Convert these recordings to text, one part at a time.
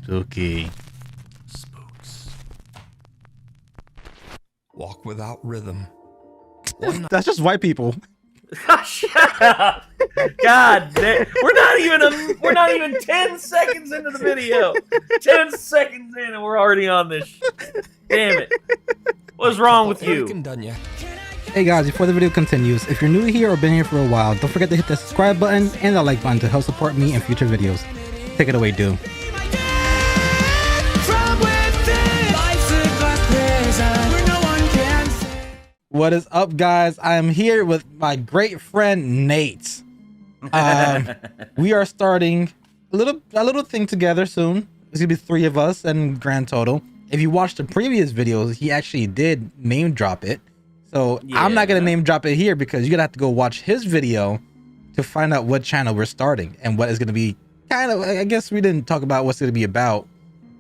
Spooky. Spooks. Walk without rhythm. That's just white people. Shut up! God, we're not even 10 seconds into the video. 10 seconds in, and we're already on this. Damn it! What's wrong with you? Hey guys, before the video continues, if you're new here or been here for a while, don't forget to hit the subscribe button and the like button to help support me in future videos. Take it away, Doom. What is up, guys? I am here with my great friend Nate. We are starting a little thing together soon. There's gonna be 3 of us and grand total. If you watched the previous videos, he actually did name drop it. So yeah. I'm not gonna name drop it here because you're gonna have to go watch his video to find out what channel we're starting and what is gonna be kind of. I guess we didn't talk about what's gonna be about,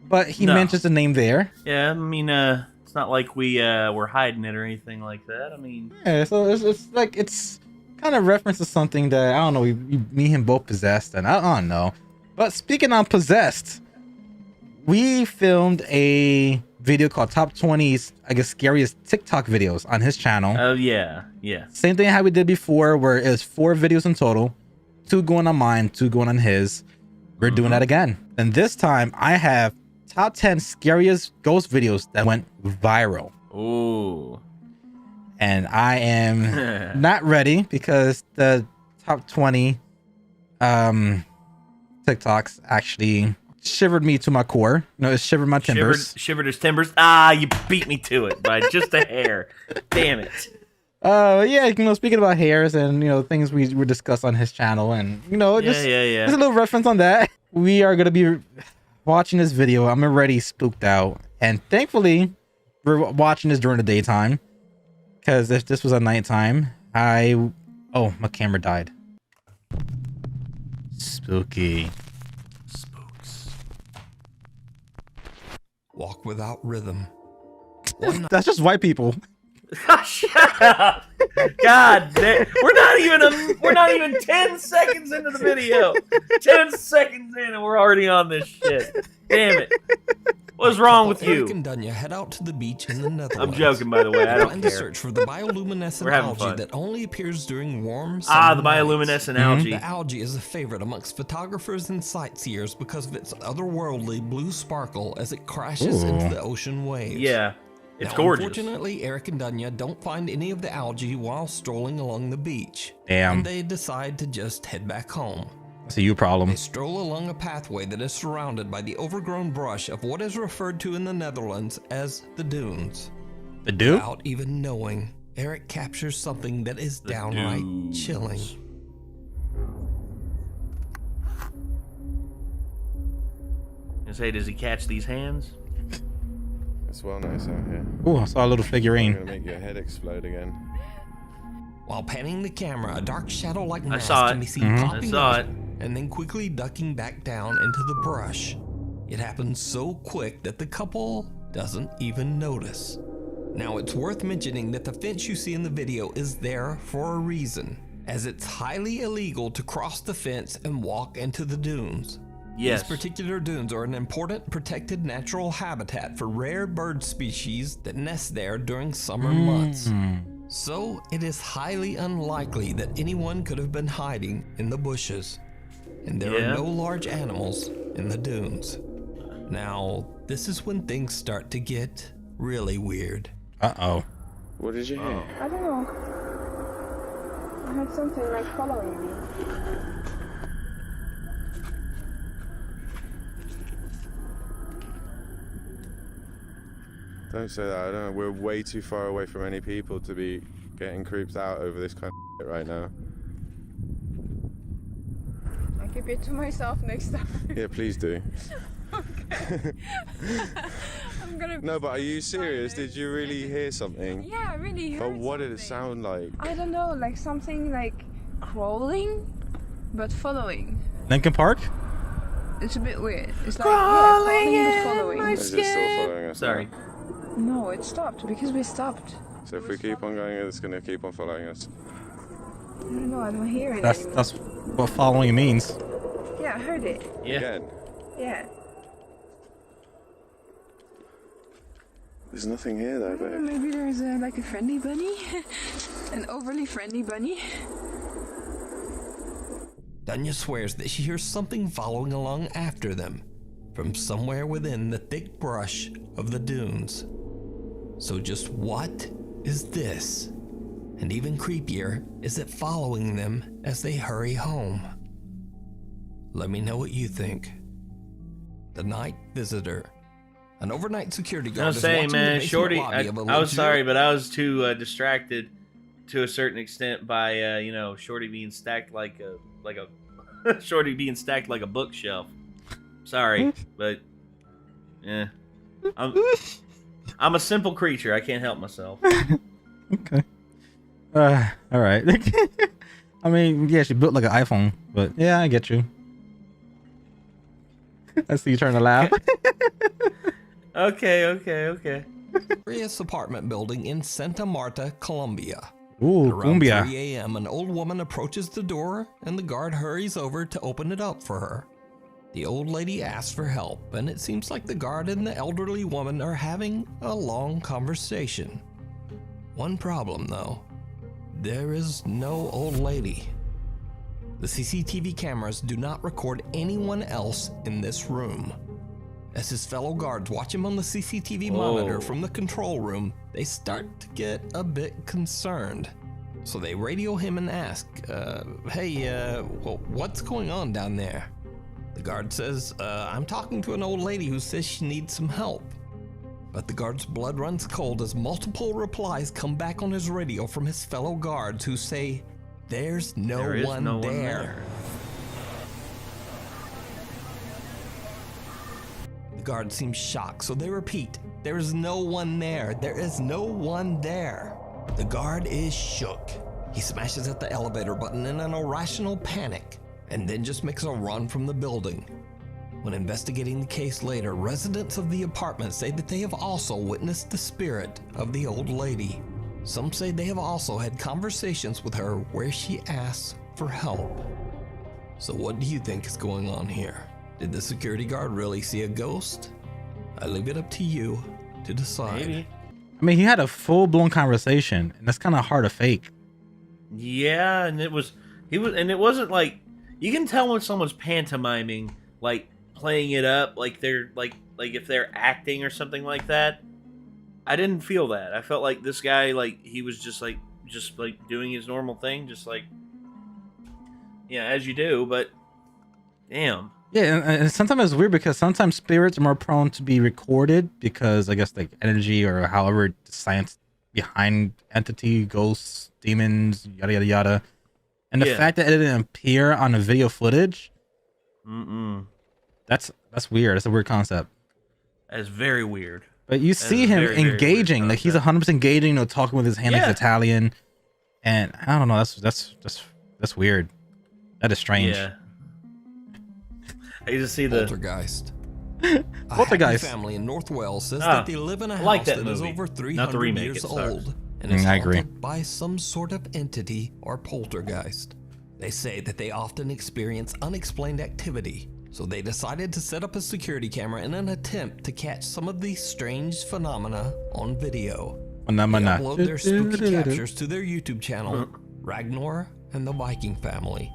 but he mentions the name there. Yeah, I mean, it's not like we were hiding it or anything like that. I mean, yeah. So it's like it's kind of reference to something that I don't know. Me and him both possessed, and I don't know. But speaking on possessed, we filmed a video called Top 20's, I guess, scariest TikTok videos on his channel. Oh yeah, yeah. Same thing how we did before, where it was 4 videos in total, 2 going on mine, 2 going on his. We're doing that again, and this time I have top 10 scariest ghost videos that went viral. Ooh. And I am not ready because the top 20 TikToks actually shivered me to my core. You know, it shivered my timbers. Shivered his timbers. Ah, you beat me to it by just a hair. Damn it. Yeah, you know, speaking about hairs and, you know, things we discussed on his channel, and, you know, just a little reference on that. We are going to be watching this video. I'm already spooked out, and thankfully we're watching this during the daytime, because if this was at nighttime, oh, my camera died. Spooky. Spooks. Walk without rhythm. That's just white people. Shut up! God, we're not even 10 seconds into the video. 10 seconds in, and we're already on this shit. Damn it! What's wrong with you? Eric and Dunya head out to the beach in the Netherlands. I'm joking, by the way. I don't care. To search for the bioluminescent algae that only appears during warm summer Ah, the bioluminescent algae. The algae is a favorite amongst photographers and sightseers because of its otherworldly blue sparkle as it crashes into the ocean waves. Yeah. It's now, gorgeous. Unfortunately, Eric and Dunya don't find any of the algae while strolling along the beach. Damn. And they decide to just head back home. That's a you problem. They stroll along a pathway that is surrounded by the overgrown brush of what is referred to in the Netherlands as the dunes. The dude? Without even knowing, Eric captures something that is downright chilling. I say, does he catch these hands? It's well nice out here. Oh, I saw a little figurine. I'm gonna make your head explode again. While panning the camera, a dark shadow-like mask saw it. can be seen popping I saw up it. and then quickly ducking back down into the brush. It happens so quick that the couple doesn't even notice. Now, it's worth mentioning that the fence you see in the video is there for a reason, as it's highly illegal to cross the fence and walk into the dunes. Yes. These particular dunes are an important protected natural habitat for rare bird species that nest there during summer months. So it is highly unlikely that anyone could have been hiding in the bushes. And there are no large animals in the dunes. Now, this is when things start to get really weird. Uh-oh. What did you hear? I don't know. I had something like following me. Don't say that. I don't know. We're way too far away from any people to be getting creeped out over this kind of shit right now. I keep it to myself next time. Yeah, please do. Okay. I'm gonna. No, but are you serious? Did you really hear something? Yeah, I really heard. But what did it something. sound like? I don't know, like something like crawling, but following. Lincoln Park? It's a bit weird. It's like Crawling but following. Is it still following us? Sorry. No, it stopped because we stopped. So if we keep on going, it's gonna keep on following us. I don't know. I don't hear it anymore. That's what following means. Yeah, I heard it. Yeah. Again. Yeah. There's nothing here though, babe. Maybe there's like a friendly bunny. An overly friendly bunny. Dunya swears that she hears something following along after them from somewhere within the thick brush of the dunes. So just what is this? And even creepier, is it following them as they hurry home? Let me know what you think. The Night Visitor. An overnight security guard I was saying, man, Shorty, I was sorry, but I was too distracted to a certain extent by, you know, Shorty being stacked like a Shorty being stacked like a bookshelf. Sorry, but yeah, I'm a simple creature. I can't help myself. Okay. All right. I mean, yeah, she built like an iPhone, but yeah, I get you. I see you trying to laugh. Okay. Various apartment building in Santa Marta, Colombia. Ooh, Around cumbia. 3 a.m., an old woman approaches the door and the guard hurries over to open it up for her. The old lady asks for help, and it seems like the guard and the elderly woman are having a long conversation. One problem, though. There is no old lady. The CCTV cameras do not record anyone else in this room. As his fellow guards watch him on the CCTV monitor from the control room, they start to get a bit concerned. So they radio him and ask, hey, what's going on down there? The guard says, I'm talking to an old lady who says she needs some help. But the guard's blood runs cold as multiple replies come back on his radio from his fellow guards who say, there's no one there. The guard seems shocked, so they repeat, there is no one there. There is no one there. The guard is shook. He smashes at the elevator button in an irrational panic, and then just makes a run from the building. When investigating the case later, residents of the apartment say that they have also witnessed the spirit of the old lady. Some say they have also had conversations with her where she asks for help. So what do you think is going on here? Did the security guard really see a ghost? I leave it up to you to decide. Maybe. I mean, he had a full-blown conversation, and that's kind of hard to fake. Yeah, and it wasn't like, you can tell when someone's pantomiming, like playing it up, like they're like if they're acting or something like that. I didn't feel that. I felt like this guy, like he was just like doing his normal thing, just like, yeah, as you do. But damn. Yeah, and sometimes it's weird because sometimes spirits are more prone to be recorded because I guess like energy or however the science behind entity, ghosts, demons, yada yada yada, and the fact that it didn't appear on the video footage, that's weird. That's a weird concept. That's very weird. But you see him engaging, like he's 100% engaging, you know, talking with his hand like he's Italian, and I don't know. That's weird. That is strange. Yeah. I just see the Poltergeist. Poltergeist. A family in North Wales says that they live in a house that is over 300 years old and is haunted by some sort of entity or poltergeist. They say that they often experience unexplained activity, so they decided to set up a security camera in an attempt to catch some of these strange phenomena on video. They upload their spooky captures to their YouTube channel, Ragnar and the Viking Family.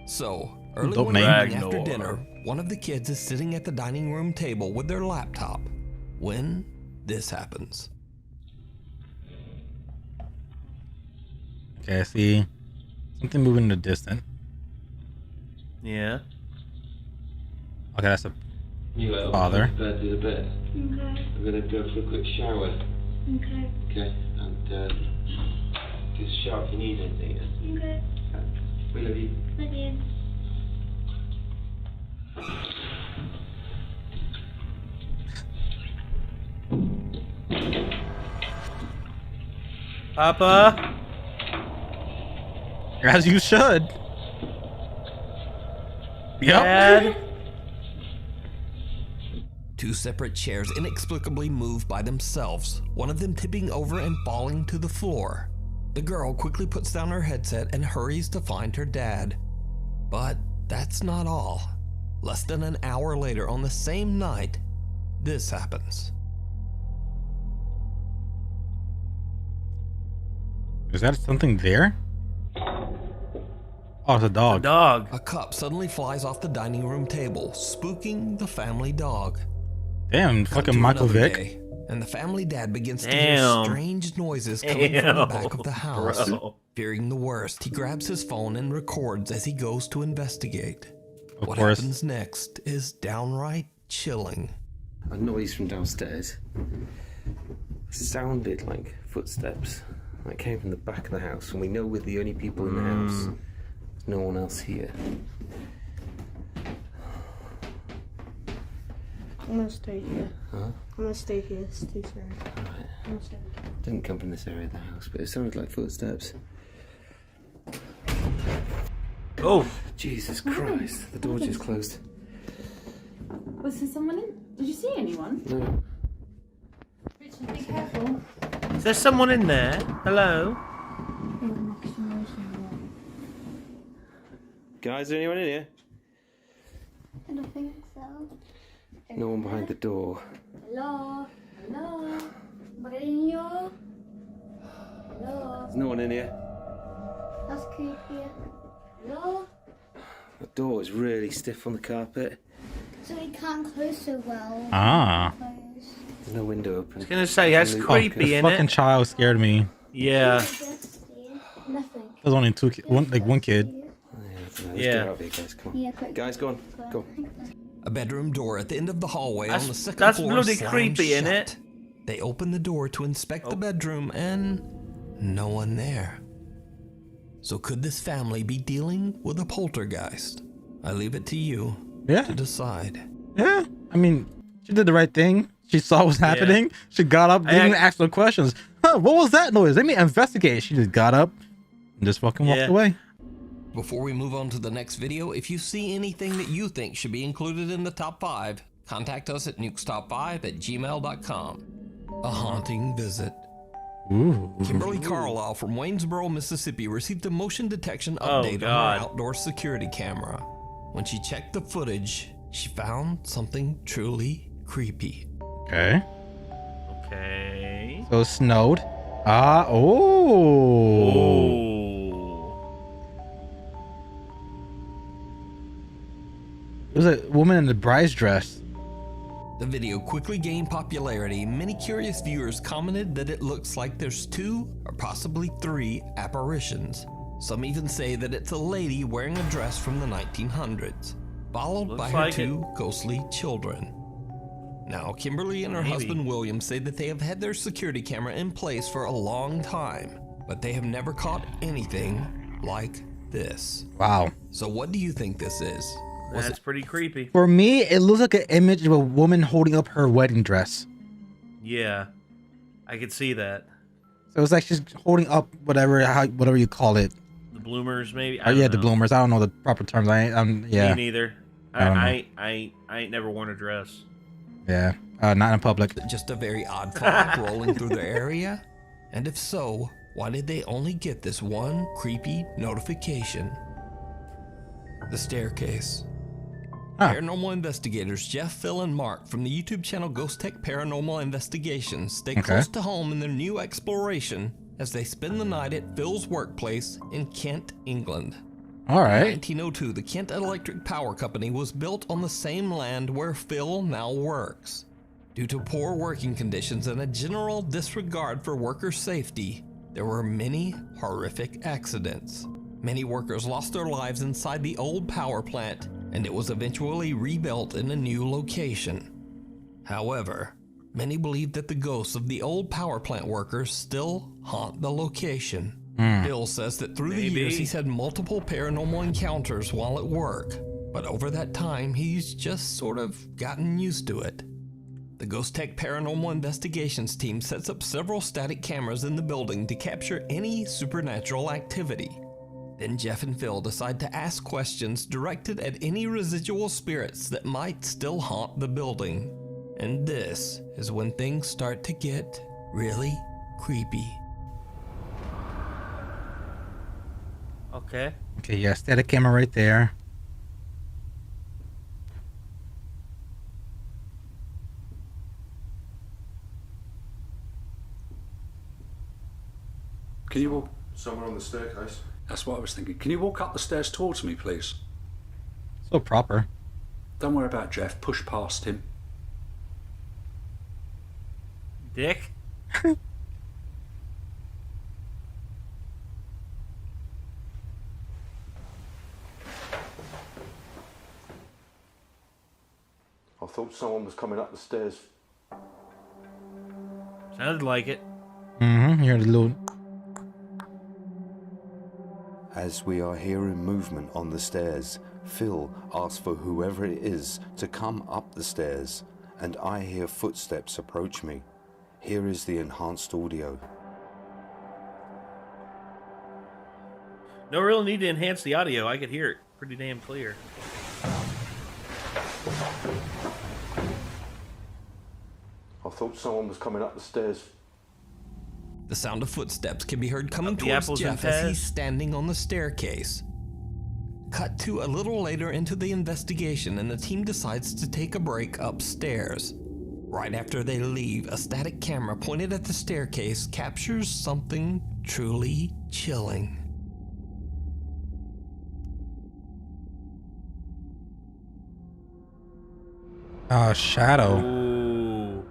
So, early one evening after dinner, one of the kids is sitting at the dining room table with their laptop when this happens. Okay, I see something moving in the distance. Yeah. Okay, that's a father. Bed to the bed. Okay. I'm gonna go for a quick shower. Okay. Okay, and just shout if you need anything. Okay. We love you. Love you. Papa. As you should. Dad. Two separate chairs inexplicably move by themselves, one of them tipping over and falling to the floor. The girl quickly puts down her headset and hurries to find her dad. But that's not all. Less than an hour later on the same night, this happens. Is that something there? Oh, it's a The dog. dog. A cup suddenly flies off the dining room table, spooking the family dog. Damn, Cut fucking to Michael another Vick. day, and the family dad begins to hear Damn. strange noises coming from the back of the Damn, house. bro. Fearing the worst, he grabs his phone and records as he goes to investigate. Of What course. happens next is downright chilling. A noise from downstairs. Sounded like footsteps. That came from the back of the house, and we know we're the only people in the house. There's no one else here. I'm gonna stay here. Huh? I'm gonna stay here. It's too scary. Alright. I'm gonna stay. Didn't come from this area of the house, but it sounded like footsteps. Oh, Jesus Christ, the door just closed. Was there someone in? Did you see anyone? No. Richard, be careful. is there someone in there? Hello? Guys, is there anyone in here? I don't think so. No one behind the door. Hello? Hello? Mario? Hello? There's no one in here. That's creepy. Hello? The door is really stiff on the carpet. So we can't close so well. Ah. Close. There's no window open. I was gonna say, that's Oh, creepy, This isn't fucking it? child scared me. Yeah. Nothing. There's only one kid. Let's Yeah. get out of here, guys. Come on. Yeah, quick. Guys, go on. Go. A bedroom door at the end of the hallway That's- on the second that's floor bloody slams creepy, shut. innit? They open the door to inspect Oh. the bedroom and no one there. So could this family be dealing with a poltergeist? I leave it to you Yeah. to decide. Yeah. I mean, she did the right thing. She saw what's happening. She got up, didn't even ask no questions. Huh, what was that noise? Let me investigate. She just got up and just fucking walked Yeah. away. Before we move on to the next video, if you see anything that you think should be included in the top 5, contact us at nukestop5@gmail.com. A haunting visit. Ooh. Kimberly Carlisle from Waynesboro, Mississippi received a motion detection Oh, update on God. her outdoor security camera. When she checked the footage, she found something truly creepy. Okay. Okay. So it snowed. Ah. Oh. Oh. It was a woman in a bride's dress. The video quickly gained popularity. Many curious viewers commented that it looks like there's 2 or possibly 3 apparitions. Some even say that it's a lady wearing a dress from the 1900s, followed Looks by her like 2 ghostly children. Now, Kimberly and her Maybe. husband William say that they have had their security camera in place for a long time, but they have never caught anything like this. Wow. So what do you think this is? Was That's pretty creepy. For me, it looks like an image of a woman holding up her wedding dress. Yeah. I could see that. So it's like she's holding up whatever you call it. The bloomers, maybe? Oh, yeah, the bloomers. I don't know the proper terms. Yeah. Me neither. I don't know. I ain't never worn a dress. Yeah. Not in public. just a very odd clock rolling through the area? And if so, why did they only get this one creepy notification? The staircase. Huh. Paranormal investigators Jeff, Phil, and Mark from the YouTube channel Ghost Tech Paranormal Investigations stay Okay. close to home in their new exploration as they spend the night at Phil's workplace in Kent, England. All In right. 1902, the Kent Electric Power Company was built on the same land where Phil now works. Due to poor working conditions and a general disregard for worker safety, there were many horrific accidents. Many workers lost their lives inside the old power plant, and it was eventually rebuilt in a new location. However, many believe that the ghosts of the old power plant workers still haunt the location. Bill says that through the Maybe. years he's had multiple paranormal encounters while at work, but over that time he's just sort of gotten used to it. The Ghost Tech Paranormal Investigations team sets up several static cameras in the building to capture any supernatural activity. Then Jeff and Phil decide to ask questions directed at any residual spirits that might still haunt the building. And this is when things start to get really creepy. Okay. Okay, yeah, static camera right there. Can you walk? Somewhere on the staircase. That's what I was thinking. Can you walk up the stairs towards me, please? So proper. Don't worry about Jeff. Push past him. Dick. I thought someone was coming up the stairs. Sounded like it. Mm-hmm. Hear the little. As we are hearing movement on the stairs, Phil asks for whoever it is to come up the stairs, and I hear footsteps approach me. Here is the enhanced audio. No real need to enhance the audio. I could hear it pretty damn clear. I thought someone was coming up the stairs. The sound of footsteps can be heard coming Up the towards apples and Jeff as pears. he's standing on the staircase. Cut to a little later into the investigation, and the team decides to take a break upstairs. Right after they leave, a static camera pointed at the staircase captures something truly chilling. Shadow. Ooh.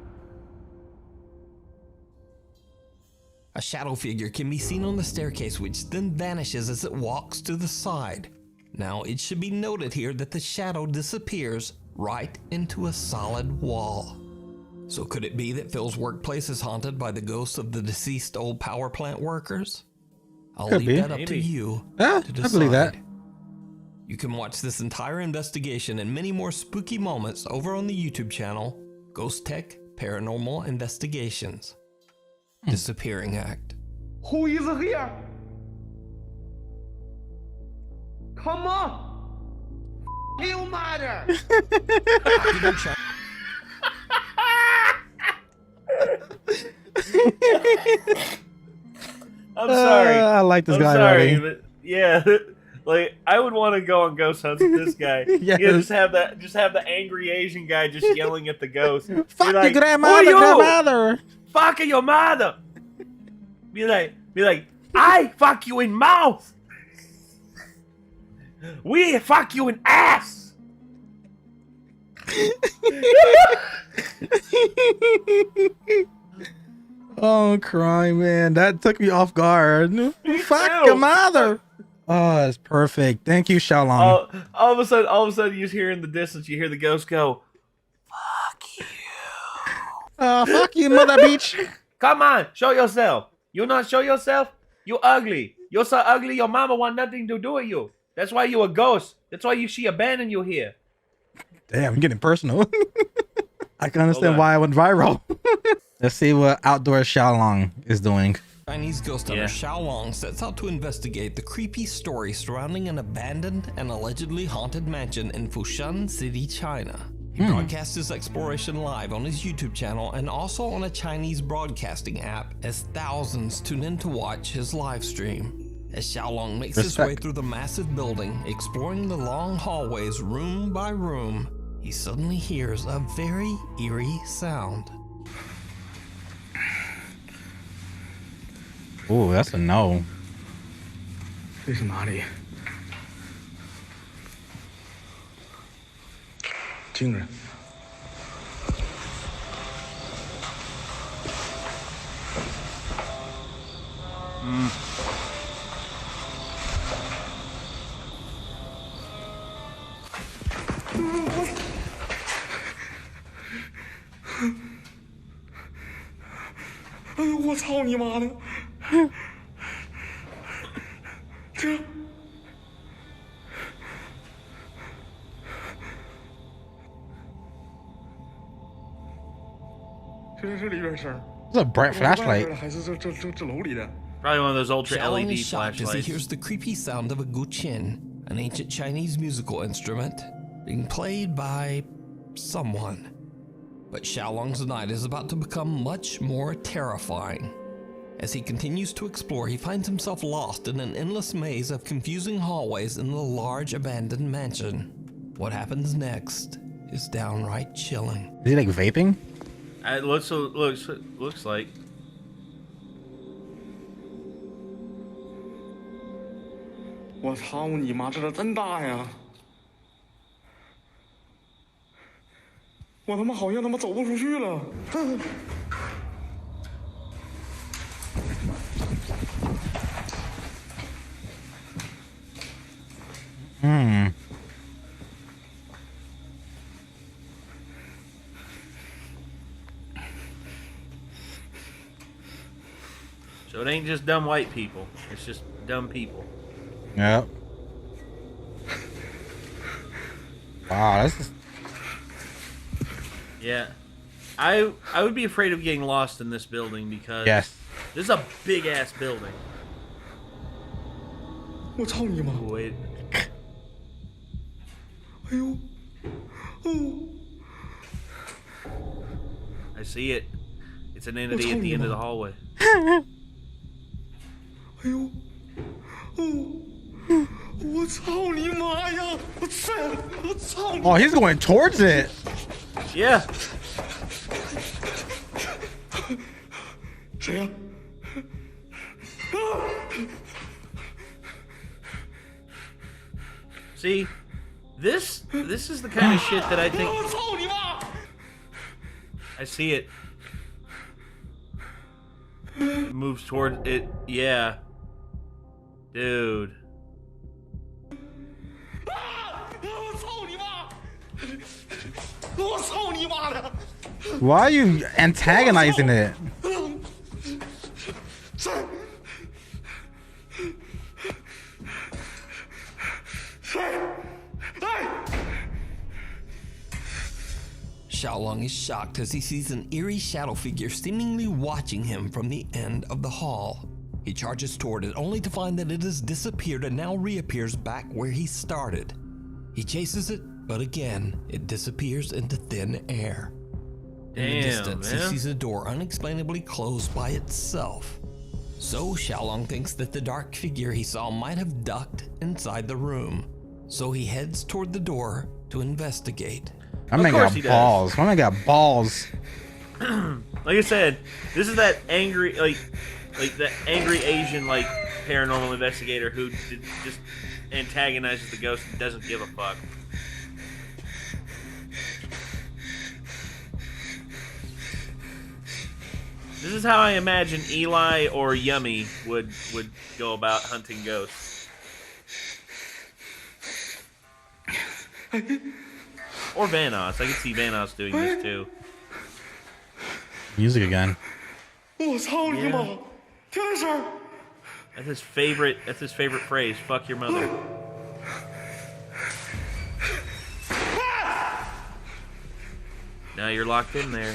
A shadow figure can be seen on the staircase, which then vanishes as it walks to the side. Now, it should be noted here that the shadow disappears right into a solid wall. So could it be that Phil's workplace is haunted by the ghosts of the deceased old power plant workers? I'll Could leave be. that up to Maybe. you Yeah, to I decide. believe that. You can watch this entire investigation and many more spooky moments over on the YouTube channel, Ghost Tech Paranormal Investigations. Disappearing Act. Who is here? Come on! You mother! I'm sorry. I like this I'm guy sorry, already. but yeah, like I would want to go on ghost hunts with this guy. Yes. Yeah, just have the angry Asian guy just yelling at the ghost. Fuck Be like, your grandmother, "Who you? grandmother. Fuck your mother. Be like, I fuck you in mouth. We fuck you in ass. Oh, I'm crying, man. That took me off guard. Fuck too. your mother. Oh, that's perfect. Thank you, Xiaolong. All of a sudden, you just hear in the distance, you hear the ghost go, Fuck you, mother beach. "Come on, show yourself. You not show yourself? You ugly. You're so ugly. Your mama want nothing to do with you. That's why you a ghost. That's why she abandoned you here." Damn, I'm getting personal. I can understand on. why I went viral. Let's see what outdoor Xiaolong is doing. Chinese ghost hunter Yeah. Xiaolong sets out to investigate the creepy story surrounding an abandoned and allegedly haunted mansion in Foshan City, China. He broadcasts his exploration live on his YouTube channel and also on a Chinese broadcasting app as thousands tune in to watch his live stream. As Xiaolong makes his way Respect. through the massive building, exploring the long hallways room by room, he suddenly hears a very eerie sound. Ooh, that's a no. 这是哪里？惊人！哎呦，我操你妈的！这。 这是里边声。 It's a bright flashlight. 还是这楼里的？ Probably one of those ultra Xiaolong LED is shocked as he flashlights. hears the creepy sound of a guqin, an ancient Chinese musical instrument, being played by someone. But Xiaolong's night is about to become much more terrifying. As he continues to explore, he finds himself lost in an endless maze of confusing hallways in the large abandoned mansion. What happens next is downright chilling. Is he like vaping? It looks like. 我操你妈，这真大呀！我他妈好像他妈走不出去了。嗯。 So it ain't just dumb white people. It's just dumb people. Yep. Wow, this is... Yeah. I would be afraid of getting lost in this building because yes. This is a big ass building. 我操你妈！ Wait. 哎呦，哦！ I see it. It's an entity at the end of the hallway. 哎呦，哦！我操你妈呀！我操！我操！ Oh, he's going towards it. Yeah. 谁呀？ See, this is the kind of shit that I think. 我操你妈！ I see it. It moves toward it. Yeah. Dude. 我操你妈！我操你妈的！ Why are you antagonizing it? Xiaolong is shocked as he sees an eerie shadow figure seemingly watching him from the end of the hall. He charges toward it only to find that it has disappeared and now reappears back where he started. He chases it, but again, it disappears into thin air. In the distance, he sees a door unexplainably closed by itself. So Xiaolong thinks that the dark figure he saw might have ducked inside the room. So he heads toward the door to investigate. My man got balls. My man got balls. Like I said, this is that angry, like that angry Asian, like, paranormal investigator who just antagonizes the ghost and doesn't give a fuck. This is how I imagine Eli or Yummy would go about hunting ghosts. Or Vanoss. I could see Vanoss doing this too. Music again. 我操你妈！听这声。 That's his favorite. That's his favorite phrase. Fuck your mother. Now you're locked in there.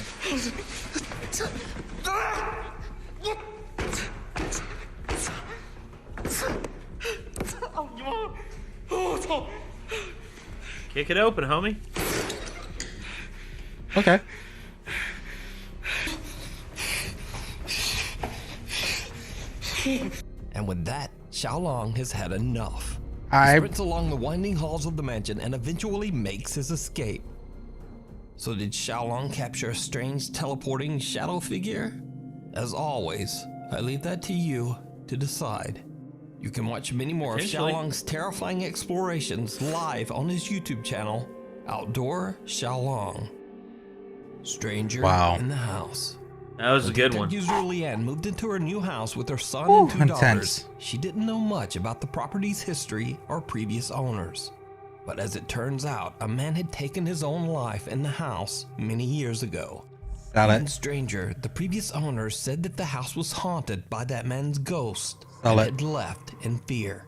Kick it open, homie. Okay. And with that, Xiaolong has had enough. He sprints along the winding halls of the mansion and eventually makes his escape. So did Xiaolong capture a strange teleporting shadow figure? As always, I leave that to you to decide. You can watch many more of Xiaolong's terrifying explorations live on his YouTube channel, Outdoor Xiaolong. Stranger in the House. That was a good one. User Leanne moved into her new house with her son and two daughters. She didn't know much about the property's history or previous owners. But as it turns out, a man had taken his own life in the house many years ago. Even stranger, the previous owners said that the house was haunted by that man's ghost and had left in fear.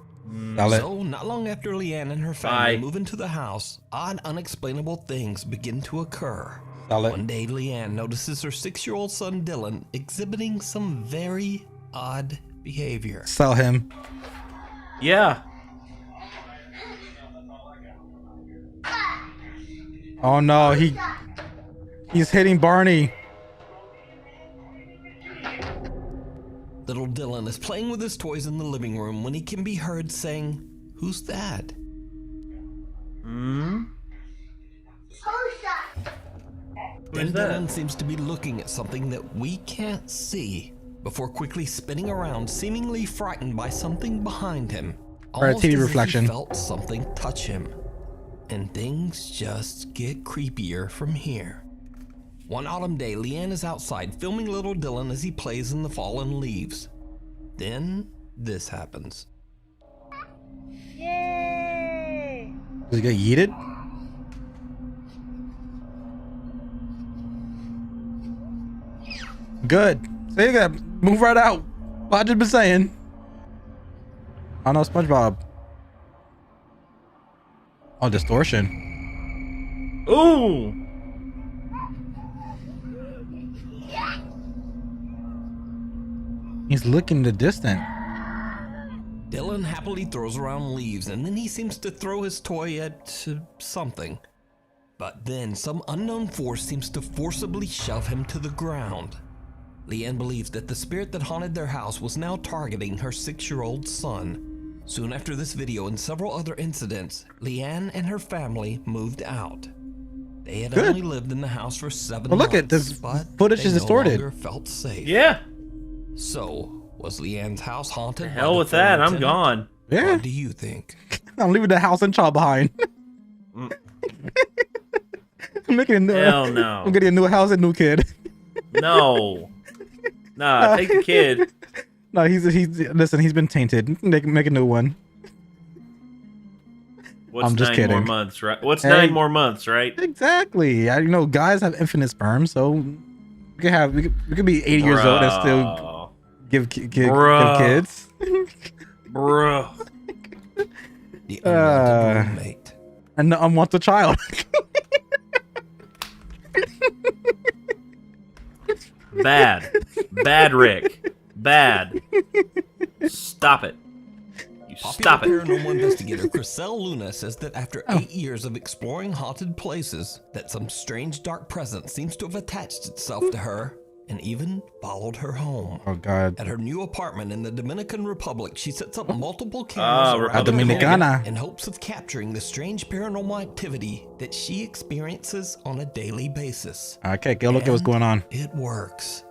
So, not long after Leanne and her family move into the house, odd, unexplainable things begin to occur. One day, Leanne notices her 6-year-old son Dylan exhibiting some very odd behavior. Sell him. Yeah. Oh no, he's hitting Barney. Little Dylan is playing with his toys in the living room when he can be heard saying, "Who's that?" Then Dylan seems to be looking at something that we can't see, before quickly spinning around, seemingly frightened by something behind him. Or a almost TV as if reflection. he felt something touch him. And things just get creepier from here. One autumn day, Leanne is outside filming little Dylan as he plays in the fallen leaves. Then this happens. Yay! Does he get yeeted? Good. See that? Move right out. What I just been saying. I know SpongeBob. Oh, distortion. Ooh. He's looking the distant. Dylan happily throws around leaves, and then he seems to throw his toy at something. But then some unknown force seems to forcibly shove him to the ground. Leanne believes that the spirit that haunted their house was now targeting her 6-year-old son. Soon after this video and several other incidents, Leanne and her family moved out. They had only lived in the house for 7 Well, months, look at this but footage they is distorted. no longer felt safe. Yeah. So, was Leanne's house haunted? The hell with that. I'm gone. Yeah. What do you think? I'm leaving the house and child behind. I'm making a new, Hell no. I'm getting a new house and new kid. No. Nah, take the kid. No, he's listen, he's been tainted. Make a new one. What's I'm just 9 kidding. more months, right? What's Hey. 9 more months, right? Exactly. You know, guys have infinite sperm, so we could be 80 years old and still give kids. Bro. The unwanted roommate. And the unwanted child. Bad. Bad, Rick. Bad. Stop it. You stop it. Popular paranormal investigator Chriselle Luna says that after 8 years of exploring haunted places, that some strange dark presence seems to have attached itself to her and even followed her home. Oh God. At her new apartment in the Dominican Republic, she sets up multiple cameras around Republic. the home Dominicana. in hopes of capturing the strange paranormal activity that she experiences on a daily basis. Okay, go look at what's going on. It works.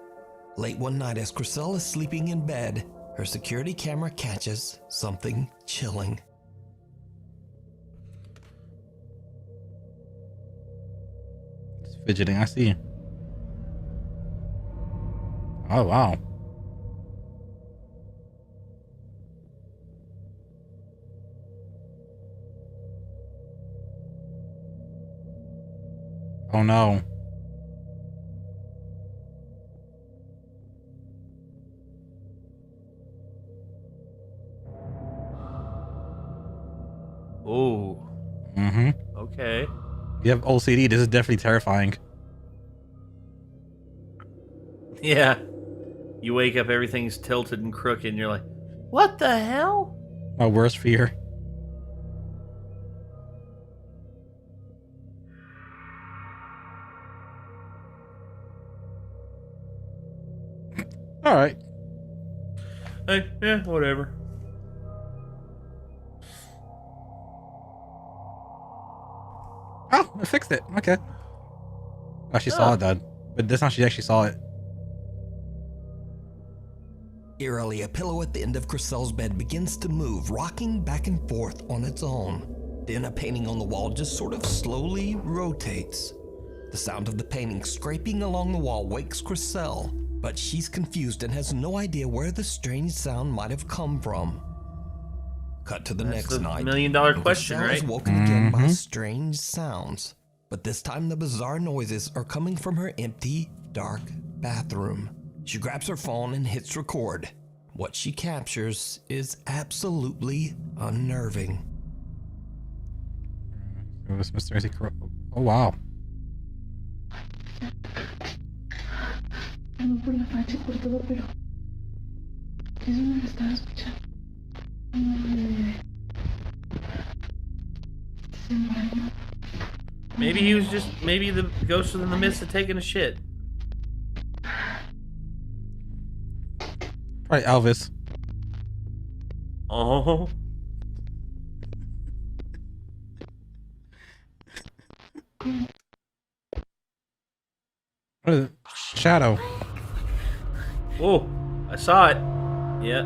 Late one night, as Chriselle is sleeping in bed, her security camera catches something chilling. It's fidgeting. I see. Oh wow. Oh no. Ooh. Mm-hmm. Okay. You have OCD. This is definitely terrifying. Yeah. You wake up, everything's tilted and crooked, and you're like, what the hell? My worst fear. All right. Hey, yeah, whatever. Oh, I fixed it. Okay. Oh, she saw it then. But this time she actually saw it. Eerily, a pillow at the end of Chriselle's bed begins to move, rocking back and forth on its own. Then a painting on the wall just sort of slowly rotates. The sound of the painting scraping along the wall wakes Chriselle, but she's confused and has no idea where the strange sound might have come from. Cut to the That's next the night. $1,000,000 question, Chriselle is right? woken again by strange sounds, but this time the bizarre noises are coming from her empty, dark bathroom. She grabs her phone and hits record. What she captures is absolutely unnerving. It was Mr. Easy Crow. Oh wow. Por la facha, por todo, pero eso no me estaba escuchando. Maybe he was just, maybe the ghost was in the midst of taking a shit. Probably Elvis. Oh. What is it? Shadow. Oh, I saw it. Yeah.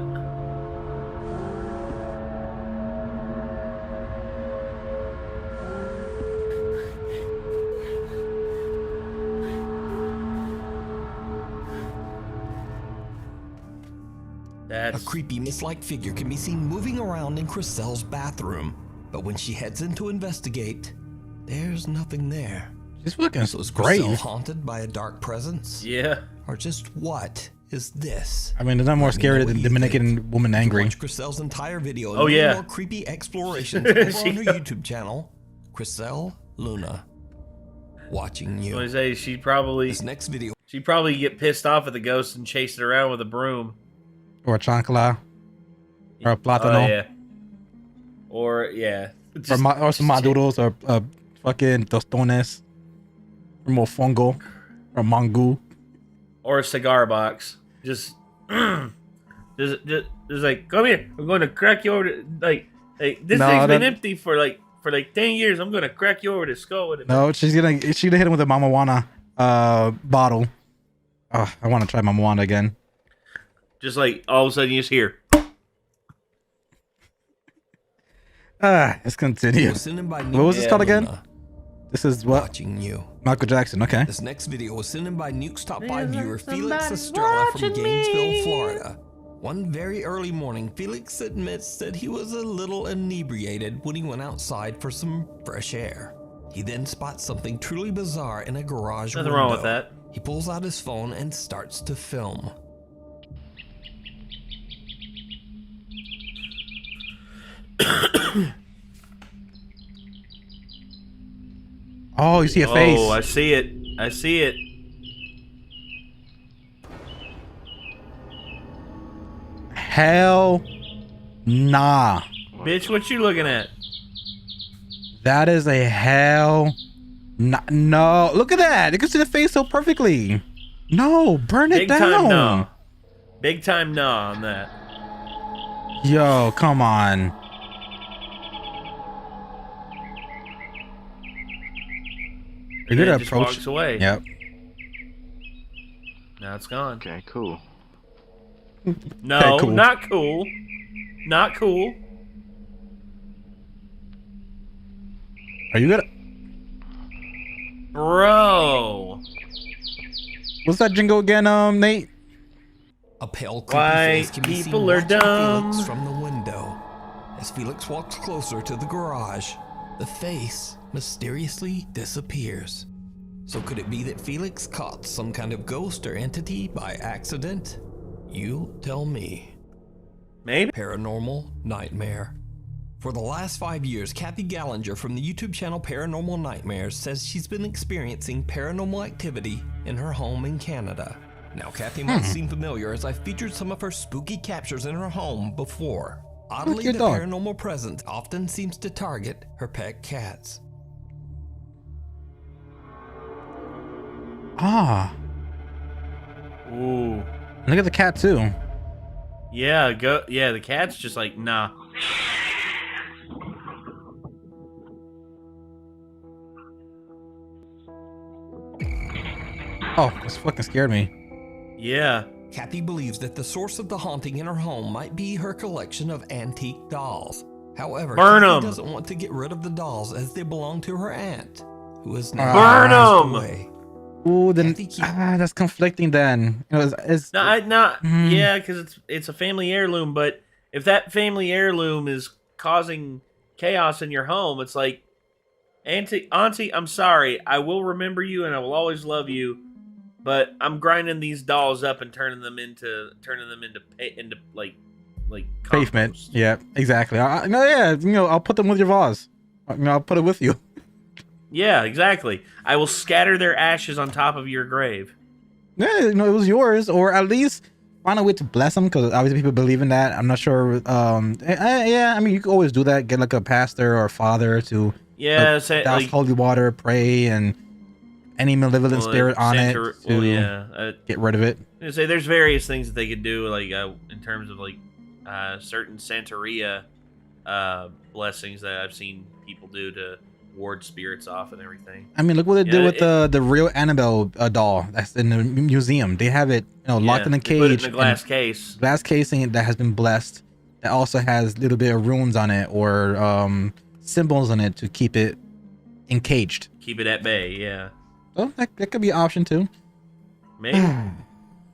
A creepy mist-like figure can be seen moving around in Chriselle's bathroom, but when she heads in to investigate, there's nothing there. She's looking so is great. Chriselle haunted by a dark presence? Yeah. Or just what is this? I mean, there's not more scary than Dominican woman angry. Watch Chriselle's entire video and Oh, yeah. more creepy explorations over on her YouTube channel, Chriselle Luna. Watching you. I was gonna say she probably this next video. She'd probably get pissed off at the ghost and chase it around with a broom. Or a chancla. Or a plátano. Oh, yeah. Or, yeah. Or some maduros or fucking tostones. Or mofongo. Or mango. Or a cigar box. Just like, come here. I'm going to crack you over the, like this thing's been empty for like 10 years. I'm going to crack you over the skull with it. No, she's gonna hit him with a Mama Juana bottle. Oh, I want to try Mama Juana again. Just like all of a sudden you just hear. Let's continue. What was this called again? This is what? Watching you. Michael Jackson, okay. This next video was sent in by Nuke's Top 5 viewer Felix Estrella from Gainesville, Florida. One very early morning, Felix admits that he was a little inebriated when he went outside for some fresh air. He then spots something truly bizarre in a garage window. Nothing wrong with that. He pulls out his phone and starts to film. Oh, you see a face. Oh, I see it. I see it. Hell nah. Bitch, what you looking at? That is a hell no. Look at that. You can see the face so perfectly. No, burn it Big down. time no. Big time no on that. Yo, come on. Are you gonna just approach? walks away. Yep. Now it's gone. Okay, cool. No, Okay, cool. not cool. Not cool. Are you gonna? Bro. What's that jingle again, Nate? A pale, creepy Why face can be seen people are watching dumb. Felix from the window. As Felix walks closer to the garage, the face mysteriously disappears. So could it be that Felix caught some kind of ghost or entity by accident? You tell me. Maybe. Paranormal Nightmare. For the last 5 years, Kathy Gallinger from the YouTube channel Paranormal Nightmares says she's been experiencing paranormal activity in her home in Canada. Now, Kathy might seem familiar as I've featured some of her spooky captures in her home before. Oddly, your the dog. paranormal presence often seems to target her pet cats. Ah. Ooh. Look at the cat too. Yeah, go. Yeah, the cat's just like, nah. Oh, this fucking scared me. Yeah. Kathy believes that the source of the haunting in her home might be her collection of antique dolls. However, Burn Kathy 'em. doesn't want to get rid of the dolls as they belong to her aunt, who is now Burn passed 'em. away. Ooh, then that's conflicting. Then you know, it's No, yeah, because it's a family heirloom. But if that family heirloom is causing chaos in your home, it's like, auntie, I'm sorry. I will remember you, and I will always love you. But I'm grinding these dolls up and turning them into like pavement. compost. Yeah, exactly. No, yeah, you know, I'll put them with your vase. You know, I'll put it with you. Yeah, exactly. I will scatter their ashes on top of your grave. Yeah, you know, it was yours, or at least find a way to bless them, because obviously people believe in that. I'm not sure. Yeah, I mean, you can always do that. Get like a pastor or a father to douse like, holy water, pray, and any malevolent spirit on it to get rid of it. I say there's various things that they could do, like in terms of like certain Santeria blessings that I've seen people do to ward spirits off and everything. I mean, look what they did with the real Annabelle doll that's in the museum. They have it, you know, locked in a cage, put it in a glass case. Glass casing that has been blessed. That also has a little bit of runes on it or symbols on it to keep it encaged. Keep it at bay, yeah. So that could be an option too. Maybe.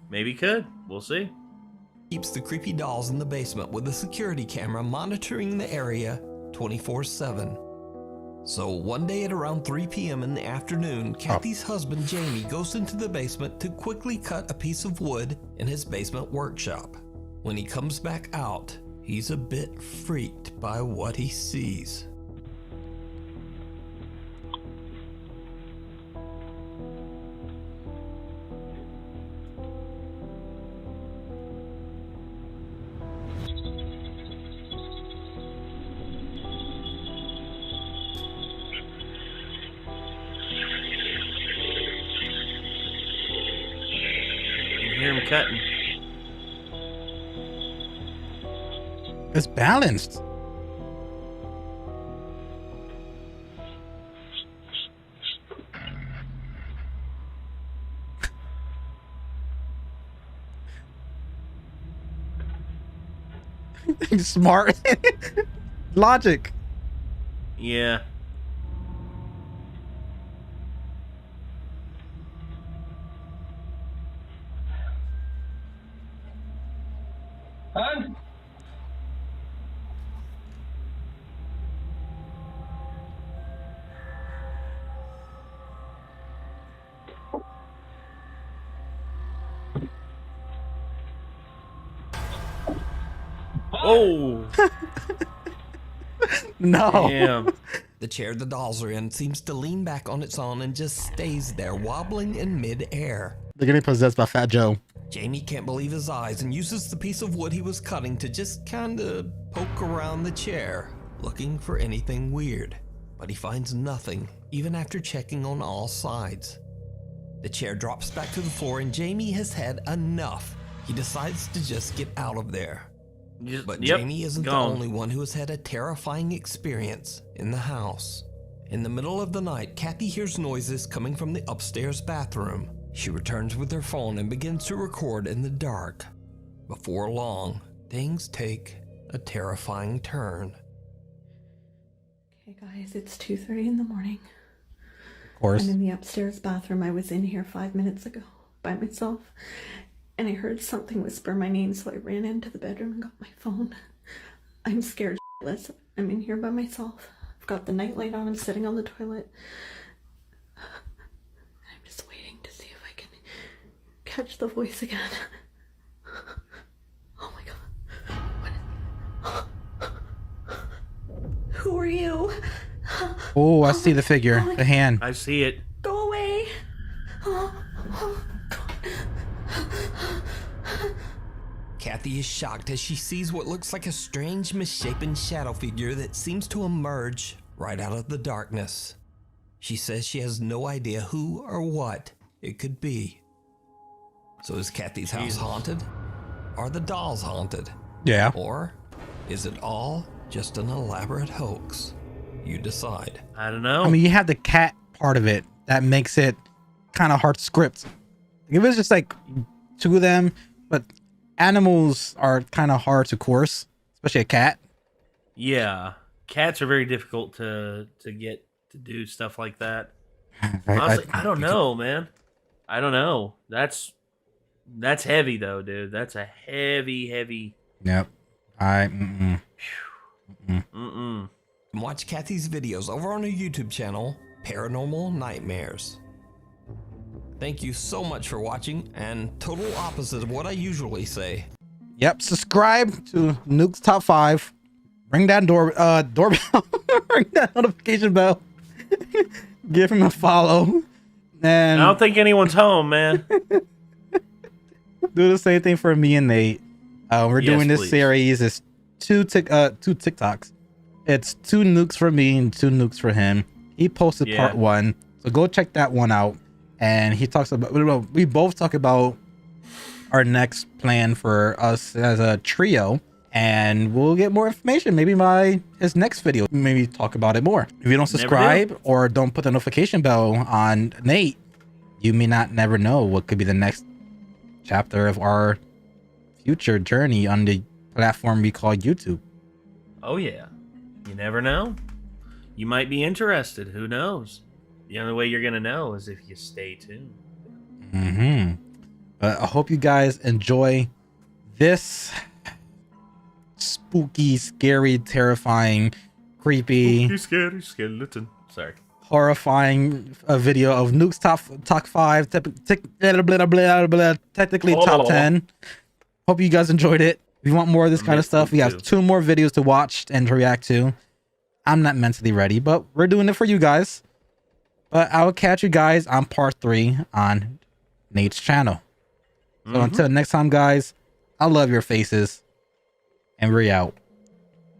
Maybe could. We'll see. keeps the creepy dolls in the basement with a security camera monitoring the area 24/7. So one day at around 3 p.m. in the afternoon, Kathy's husband Jamie goes into the basement to quickly cut a piece of wood in his basement workshop. When he comes back out, he's a bit freaked by what he sees. You hear him cutting. It's balanced. Smart. Logic. Yeah. Hun? Oh. No. Damn. The chair the dolls are in seems to lean back on its own and just stays there, wobbling in mid-air. They're getting possessed by Fat Joe. Jamie can't believe his eyes and uses the piece of wood he was cutting to just kinda poke around the chair, looking for anything weird. But he finds nothing, even after checking on all sides. The chair drops back to the floor and Jamie has had enough. He decides to just get out of there. But Jamie isn't the only one who has had a terrifying experience in the house. In the middle of the night, Kathy hears noises coming from the upstairs bathroom. She returns with her phone and begins to record in the dark. Before long, things take a terrifying turn. Okay, guys, it's 2:30 in the morning. Of course. I'm in the upstairs bathroom. I was in here 5 minutes ago by myself, and I heard something whisper my name, so I ran into the bedroom and got my phone. I'm scared shitless. I'm in here by myself. I've got the nightlight on. I'm sitting on the toilet. I'm just waiting to see if I can catch the voice again. Oh my god. Who are you? Oh, I see the figure. The hand. I see it. Go away. Kathy is shocked as she sees what looks like a strange, misshapen shadow figure that seems to emerge right out of the darkness. She says she has no idea who or what it could be. So is Kathy's house haunted? Are the dolls haunted? Yeah. Or is it all just an elaborate hoax? You decide. I don't know. I mean, you have the cat part of it that makes it kind of hard to script. If it was just like two of them, but animals are kind of hard to course, especially a cat. Yeah. Cats are very difficult to get to do stuff like that. Honestly, I don't know, man. I don't know. That's heavy though, dude. That's a heavy. Yep. Watch Kathy's videos over on her YouTube channel, Paranormal Nightmares. Thank you so much for watching, and total opposite of what I usually say. Yep. Subscribe to Nuke's Top 5. Ring that doorbell. Ring that notification bell. Give him a follow. And I don't think anyone's home, man. Do the same thing for me and Nate. We're doing this please. series. It's two TikToks. It's 2 nukes for me and 2 nukes for him. He posted part 1, so go check that one out. And he talks about, we both talk about our next plan for us as a trio, and we'll get more information maybe by his next video. Maybe talk about it more. If you don't subscribe or don't put the notification bell on Nate, you may never know what could be the next chapter of our future journey on the platform we call YouTube. Oh yeah. You never know. You might be interested. Who knows? The only way you're going to know is if you stay tuned. But I hope you guys enjoy this spooky, scary, terrifying, creepy, scary skeleton. Sorry. horrifying video of Nuke's top 5, technically top 10. Hope you guys enjoyed it. If you want more of this kind of stuff, we have 2 more videos to watch and to react to. I'm not mentally ready, but we're doing it for you guys. But I will catch you guys on part 3 on Nate's channel. So until next time, guys, I love your faces. And we're out.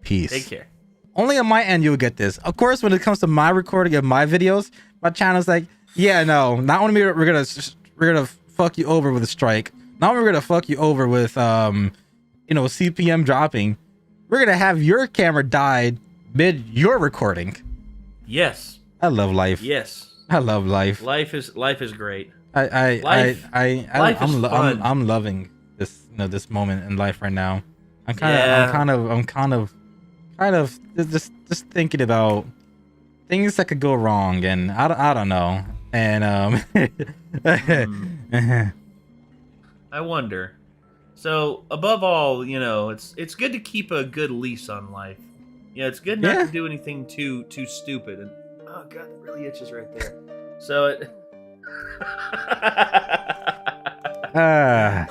Peace. Take care. Only on my end you'll get this. Of course, when it comes to my recording of my videos, my channel's like, yeah, no, not only we're gonna fuck you over with a strike, not only we're gonna fuck you over with you know, CPM dropping, we're gonna have your camera died mid your recording. Yes. I love life. Yes. I love life. Life is great. I'm loving this, you know, this moment in life right now. I'm kind of just thinking about things that could go wrong, and I don't know. And I wonder. So above all, you know, it's good to keep a good leash on life. Yeah, it's good not to do anything too stupid. And oh god, it really itches right there. So it. Ah.